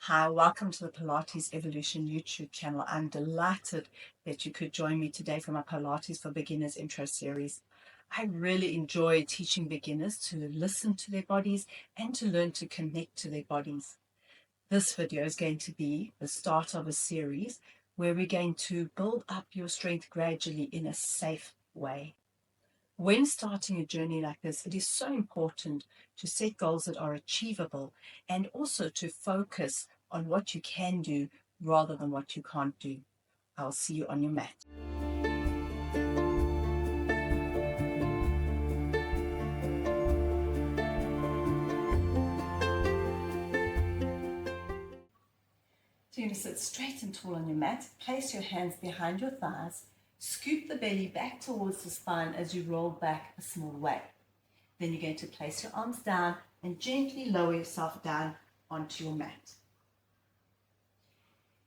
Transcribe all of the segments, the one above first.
Hi, welcome to the Pilates Evolution YouTube channel. I'm delighted that you could join me today for my Pilates for Beginners intro series. I really enjoy teaching beginners to listen to their bodies and to learn to connect to their bodies. This video is going to be the start of a series where we're going to build up your strength gradually in a safe way. When starting a journey like this, it is so important to set goals that are achievable and also to focus on what you can do rather than what you can't do. I'll see you on your mat. So you're going to sit straight and tall on your mat, place your hands behind your thighs, scoop the belly back towards the spine as you roll back a small way. Then you're going to place your arms down and gently lower yourself down onto your mat.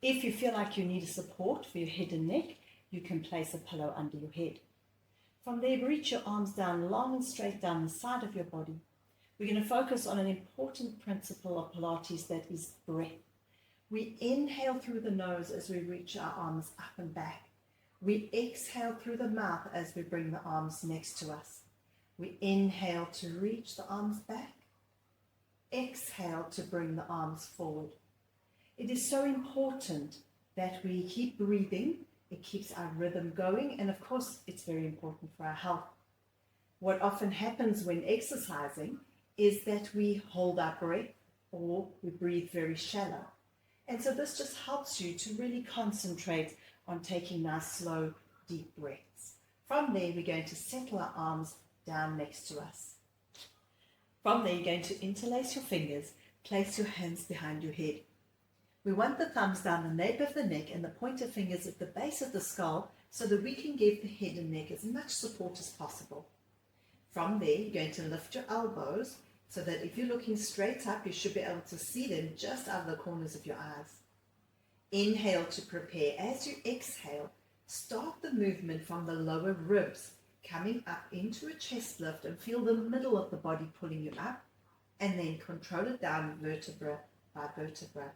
If you feel like you need a support for your head and neck, you can place a pillow under your head. From there, reach your arms down long and straight down the side of your body. We're going to focus on an important principle of Pilates, that is breath. We inhale through the nose as we reach our arms up and back. We exhale through the mouth as we bring the arms next to us. We inhale to reach the arms back. Exhale to bring the arms forward. It is so important that we keep breathing. It keeps our rhythm going, and of course, it's very important for our health. What often happens when exercising is that we hold our breath or we breathe very shallow. And so this just helps you to really concentrate on taking nice, slow, deep breaths. From there, we're going to settle our arms down next to us. From there, you're going to interlace your fingers, place your hands behind your head. We want the thumbs down the nape of the neck and the pointer fingers at the base of the skull so that we can give the head and neck as much support as possible. From there, you're going to lift your elbows so that if you're looking straight up, you should be able to see them just out of the corners of your eyes. Inhale to prepare. As you exhale, start the movement from the lower ribs, coming up into a chest lift, and feel the middle of the body pulling you up, and then control it down vertebra by vertebra.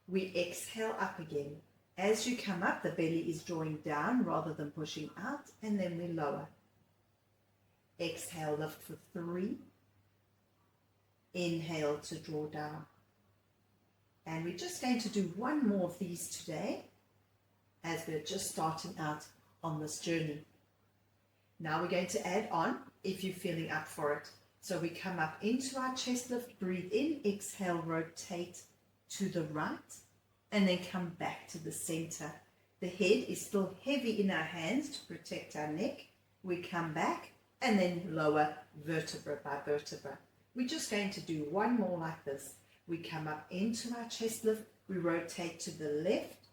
We exhale up again. As you come up, the belly is drawing down rather than pushing out, and then we lower. Exhale, lift for 3. Inhale to draw down. And we're just going to do one more of these today as we're just starting out on this journey. Now we're going to add on if you're feeling up for it. So we come up into our chest lift, breathe in, exhale, rotate to the right, and then come back to the center. The head is still heavy in our hands to protect our neck. We come back and then lower vertebra by vertebra. We're just going to do one more like this. We come up into our chest lift, we rotate to the left,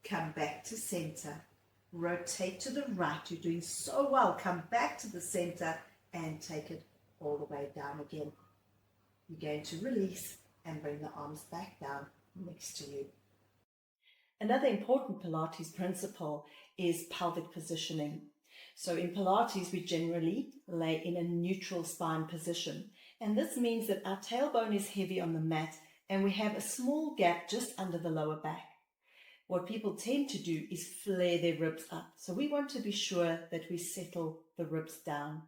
come back to center. Rotate to the right. You're doing so well. Come back to the center and take it all the way down again. You're going to release and bring the arms back down next to you. Another important Pilates principle is pelvic positioning. So in Pilates, we generally lay in a neutral spine position. And this means that our tailbone is heavy on the mat and we have a small gap just under the lower back. What people tend to do is flare their ribs up. So we want to be sure that we settle the ribs down.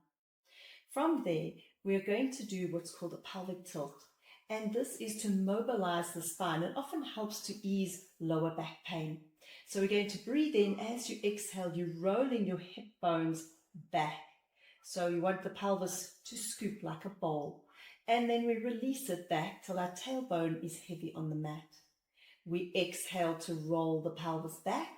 From there, we are going to do what's called a pelvic tilt. And this is to mobilize the spine. It often helps to ease lower back pain. So we're going to breathe in. As you exhale, you're rolling your hip bones back. So you want the pelvis to scoop like a bowl. And then we release it back till our tailbone is heavy on the mat. We exhale to roll the pelvis back.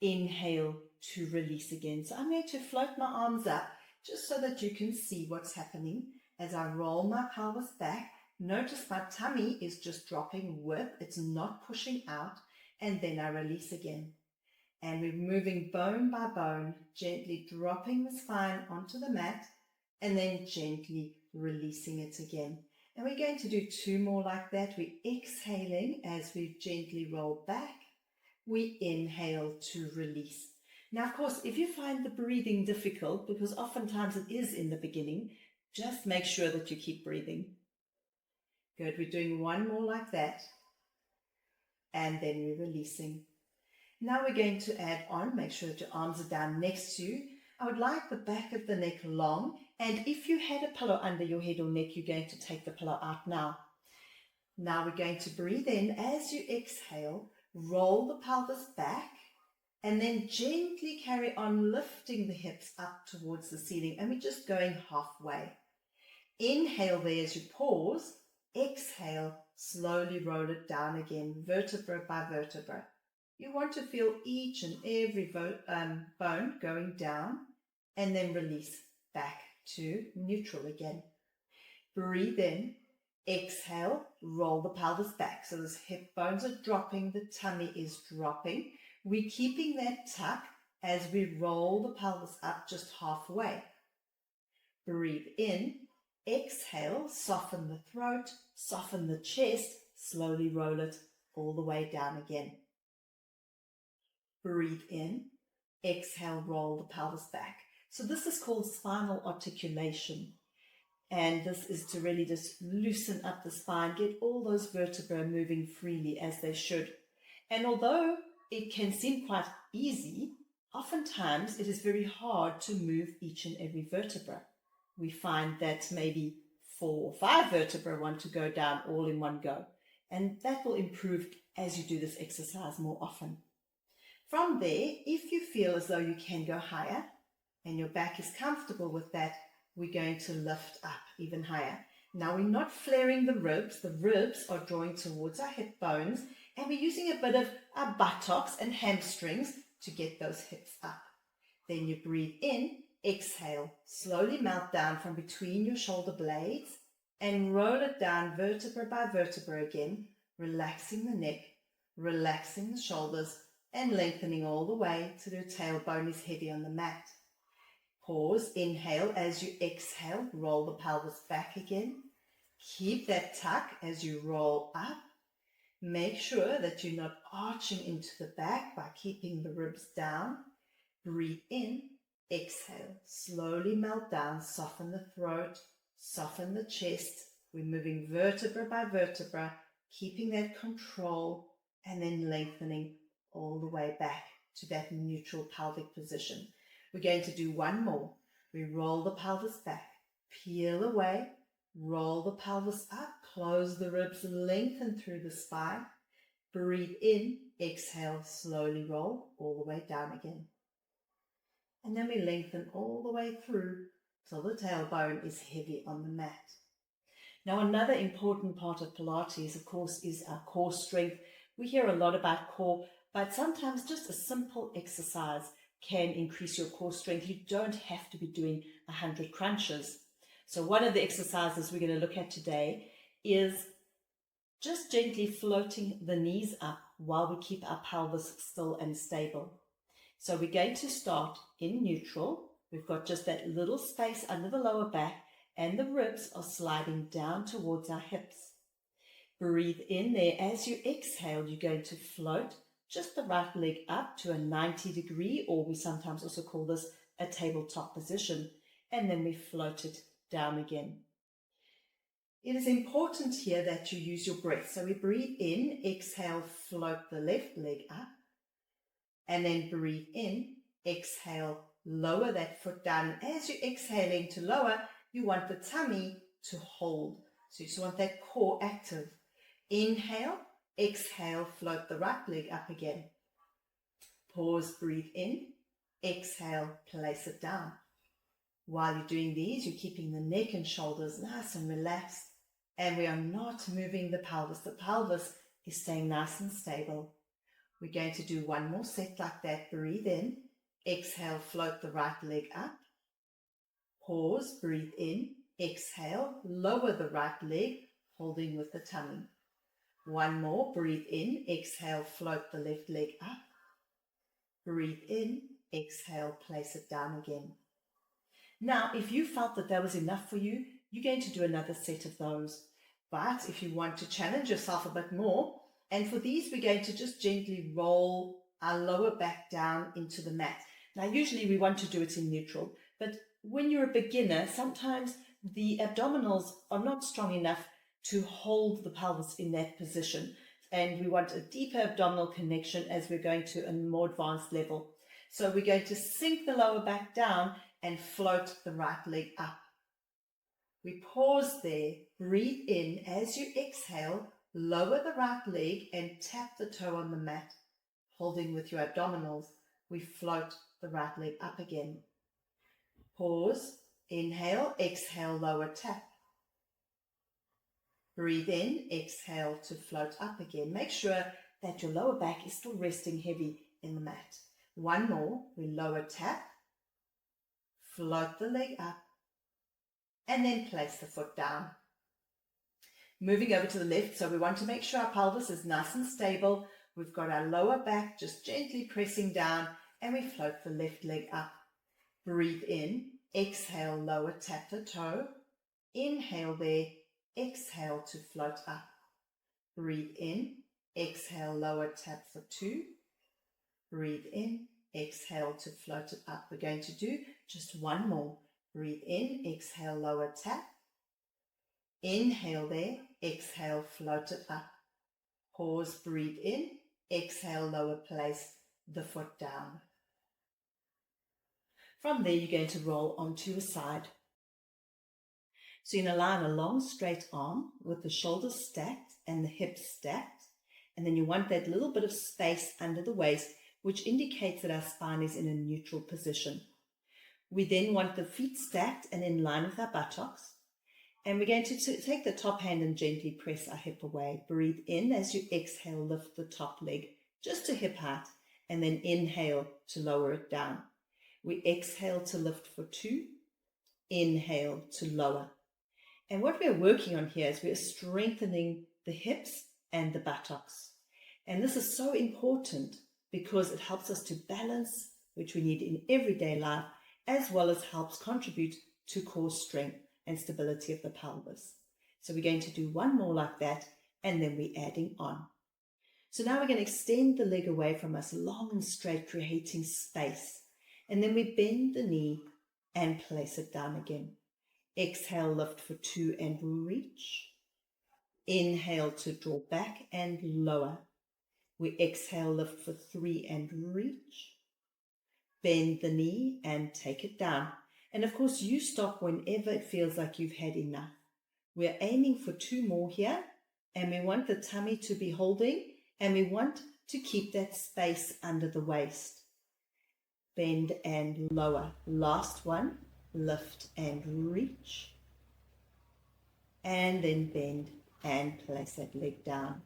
Inhale to release again. So I'm going to float my arms up just so that you can see what's happening as I roll my pelvis back. Notice my tummy is just dropping with, it's not pushing out, and then I release again. And we're moving bone by bone, gently dropping the spine onto the mat, and then gently releasing it again. And we're going to do 2 more like that. We're exhaling as we gently roll back. We inhale to release. Now, of course, if you find the breathing difficult, because oftentimes it is in the beginning, just make sure that you keep breathing. Good, we're doing 1 more like that. and then we're releasing. Now we're going to add on, make sure that your arms are down next to you. I would like the back of the neck long, and if you had a pillow under your head or neck, you're going to take the pillow out now. Now we're going to breathe in. As you exhale, roll the pelvis back, and then gently carry on lifting the hips up towards the ceiling, and we're just going halfway. Inhale there as you pause. Exhale, slowly roll it down again, vertebra by vertebra. You want to feel each and every bone going down, and then release back to neutral again. Breathe in, exhale, roll the pelvis back. So those hip bones are dropping, the tummy is dropping. We're keeping that tuck as we roll the pelvis up just halfway. Breathe in, exhale, soften the throat, soften the chest, slowly roll it all the way down again. Breathe in, exhale, roll the pelvis back. So this is called spinal articulation. And this is to really just loosen up the spine, get all those vertebrae moving freely as they should. And although it can seem quite easy, oftentimes it is very hard to move each and every vertebra. We find that maybe 4 or 5 vertebrae want to go down all in one go. And that will improve as you do this exercise more often. From there, if you feel as though you can go higher and your back is comfortable with that, we're going to lift up even higher. Now we're not flaring the ribs. The ribs are drawing towards our hip bones, and we're using a bit of our buttocks and hamstrings to get those hips up. Then you breathe in, exhale, slowly melt down from between your shoulder blades and roll it down vertebra by vertebra again, relaxing the neck, relaxing the shoulders, and lengthening all the way till your tailbone is heavy on the mat. Pause, inhale. As you exhale, roll the pelvis back again. Keep that tuck as you roll up. Make sure that you're not arching into the back by keeping the ribs down. Breathe in, exhale, slowly melt down, soften the throat, soften the chest. We're moving vertebra by vertebra, keeping that control, and then lengthening all the way back to that neutral pelvic position. We're going to do one more. We roll the pelvis back, peel away, roll the pelvis up, close the ribs, lengthen through the spine. Breathe in, exhale, slowly roll all the way down again. And then we lengthen all the way through till the tailbone is heavy on the mat. Now, another important part of Pilates, of course, is our core strength. We hear a lot about core, but sometimes just a simple exercise can increase your core strength. You don't have to be doing 100 crunches. So one of the exercises we're going to look at today is just gently floating the knees up while we keep our pelvis still and stable. So we're going to start in neutral. We've got just that little space under the lower back, and the ribs are sliding down towards our hips. Breathe in there. As you exhale, you're going to float just the right leg up to a 90 degree, or we sometimes also call this a tabletop position, and then we float it down again. It is important here that you use your breath. So we breathe in, exhale, float the left leg up, and then breathe in, exhale, lower that foot down. As you're exhaling to lower, you want the tummy to hold. So you just want that core active. Inhale, exhale, float the right leg up again. Pause, breathe in, exhale, place it down. While you're doing these, you're keeping the neck and shoulders nice and relaxed, and we are not moving the pelvis. The pelvis is staying nice and stable. We're going to do one more set like that. Breathe in, exhale, float the right leg up. Pause, breathe in, exhale, lower the right leg, holding with the tummy. One more, breathe in, exhale, float the left leg up. Breathe in, exhale, place it down again. Now, if you felt that was enough for you, you're going to do another set of those. But if you want to challenge yourself a bit more, and for these, we're going to just gently roll our lower back down into the mat. Now, usually we want to do it in neutral, but when you're a beginner, sometimes the abdominals are not strong enough to hold the pelvis in that position. And we want a deeper abdominal connection as we're going to a more advanced level. So we're going to sink the lower back down and float the right leg up. We pause there, breathe in. As you exhale, lower the right leg and tap the toe on the mat. Holding with your abdominals, we float the right leg up again. Pause, inhale, exhale, lower tap. Breathe in, exhale to float up again. Make sure that your lower back is still resting heavy in the mat. One more, we lower tap, float the leg up, and then place the foot down. Moving over to the left, so we want to make sure our pelvis is nice and stable. We've got our lower back just gently pressing down, and we float the left leg up. Breathe in, exhale, lower, tap the toe. Inhale there, exhale to float up. Breathe in, exhale, lower, tap for 2. Breathe in, exhale to float it up. We're going to do just one more. Breathe in, exhale, lower, tap. Inhale there, exhale, float it up. Pause, breathe in, exhale, lower, place the foot down. From there, you're going to roll onto a side. So you're going to lie on a long straight arm with the shoulders stacked and the hips stacked. And then you want that little bit of space under the waist, which indicates that our spine is in a neutral position. We then want the feet stacked and in line with our buttocks. And we're going to take the top hand and gently press our hip away. Breathe in as you exhale, lift the top leg just to hip height, and then inhale to lower it down. We exhale to lift for 2, inhale to lower. And what we're working on here is we're strengthening the hips and the buttocks. And this is so important because it helps us to balance, which we need in everyday life, as well as helps contribute to core strength and stability of the pelvis. So we're going to do one more like that, and then we're adding on. So now we're going to extend the leg away from us, long and straight, creating space. And then we bend the knee and place it down again. Exhale, lift for 2 and reach. Inhale to draw back and lower. We exhale, lift for 3 and reach. Bend the knee and take it down. And of course, you stop whenever it feels like you've had enough. We're aiming for 2 more here, and we want the tummy to be holding, and we want to keep that space under the waist. Bend and lower. Last one, lift and reach. And then bend and place that leg down.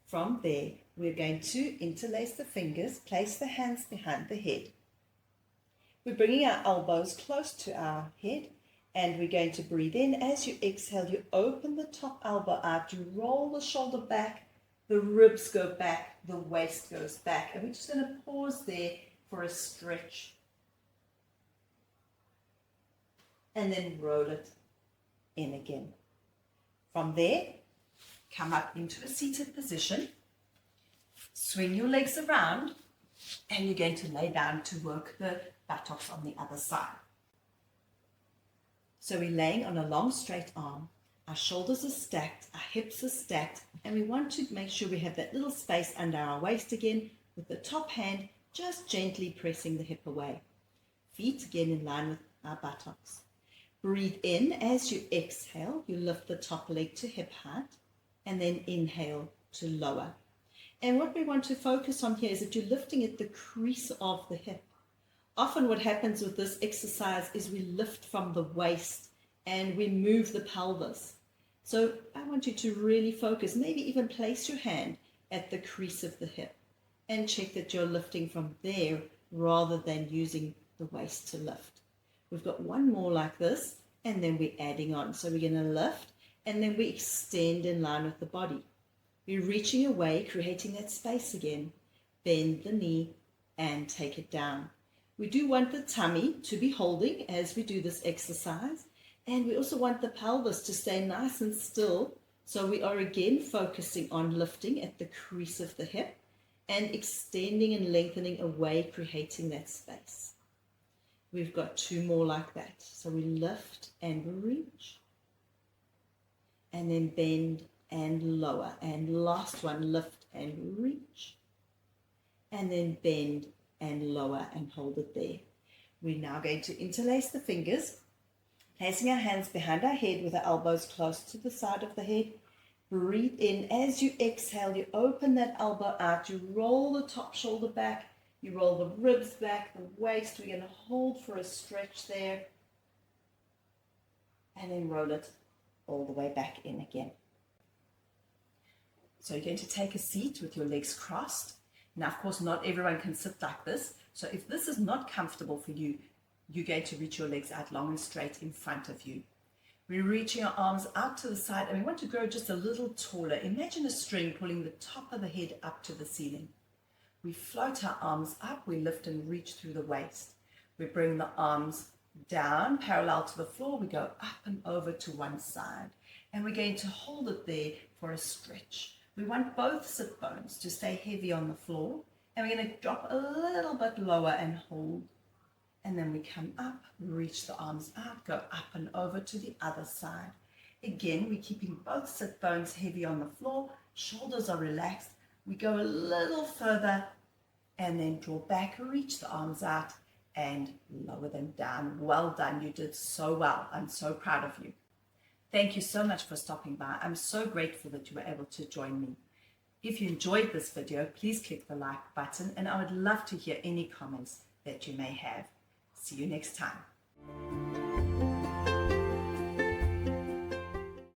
From there, we're going to interlace the fingers, place the hands behind the head. We're bringing our elbows close to our head, and we're going to breathe in. As you exhale, you open the top elbow out, you roll the shoulder back, the ribs go back, the waist goes back. And we're just going to pause there for a stretch. And then roll it in again. From there, come up into a seated position. Swing your legs around, and you're going to lay down to work the buttocks on the other side. So we're laying on a long straight arm. Our shoulders are stacked, our hips are stacked, and we want to make sure we have that little space under our waist again, with the top hand just gently pressing the hip away. Feet again in line with our buttocks. Breathe in. As you exhale, you lift the top leg to hip height, and then inhale to lower. And what we want to focus on here is that you're lifting at the crease of the hip. Often what happens with this exercise is we lift from the waist and we move the pelvis. So I want you to really focus, maybe even place your hand at the crease of the hip and check that you're lifting from there rather than using the waist to lift. We've got one more like this, and then we're adding on. So we're going to lift, and then we extend in line with the body. We're reaching away, creating that space again. Bend the knee and take it down. We do want the tummy to be holding as we do this exercise, and we also want the pelvis to stay nice and still. So we are again focusing on lifting at the crease of the hip and extending and lengthening away, creating that space. We've got 2 more like that. So we lift and reach, and then bend and lower. And last one, lift and reach. And then bend and lower and hold it there. We're now going to interlace the fingers, placing our hands behind our head with our elbows close to the side of the head. Breathe in. As you exhale, you open that elbow out. You roll the top shoulder back. You roll the ribs back, the waist. We're going to hold for a stretch there. And then roll it all the way back in again. So you're going to take a seat with your legs crossed. Now, of course, not everyone can sit like this. So if this is not comfortable for you, you're going to reach your legs out long and straight in front of you. We're reaching our arms out to the side, and we want to grow just a little taller. Imagine a string pulling the top of the head up to the ceiling. We float our arms up, we lift and reach through the waist. We bring the arms down, parallel to the floor. We go up and over to one side, and we're going to hold it there for a stretch. We want both sit bones to stay heavy on the floor, and we're going to drop a little bit lower and hold. And then we come up, reach the arms out, go up and over to the other side. Again, we're keeping both sit bones heavy on the floor, shoulders are relaxed. We go a little further and then draw back, reach the arms out and lower them down. Well done, you did so well. I'm so proud of you. Thank you so much for stopping by. I'm so grateful that you were able to join me. If you enjoyed this video, please click the like button, and I would love to hear any comments that you may have. See you next time.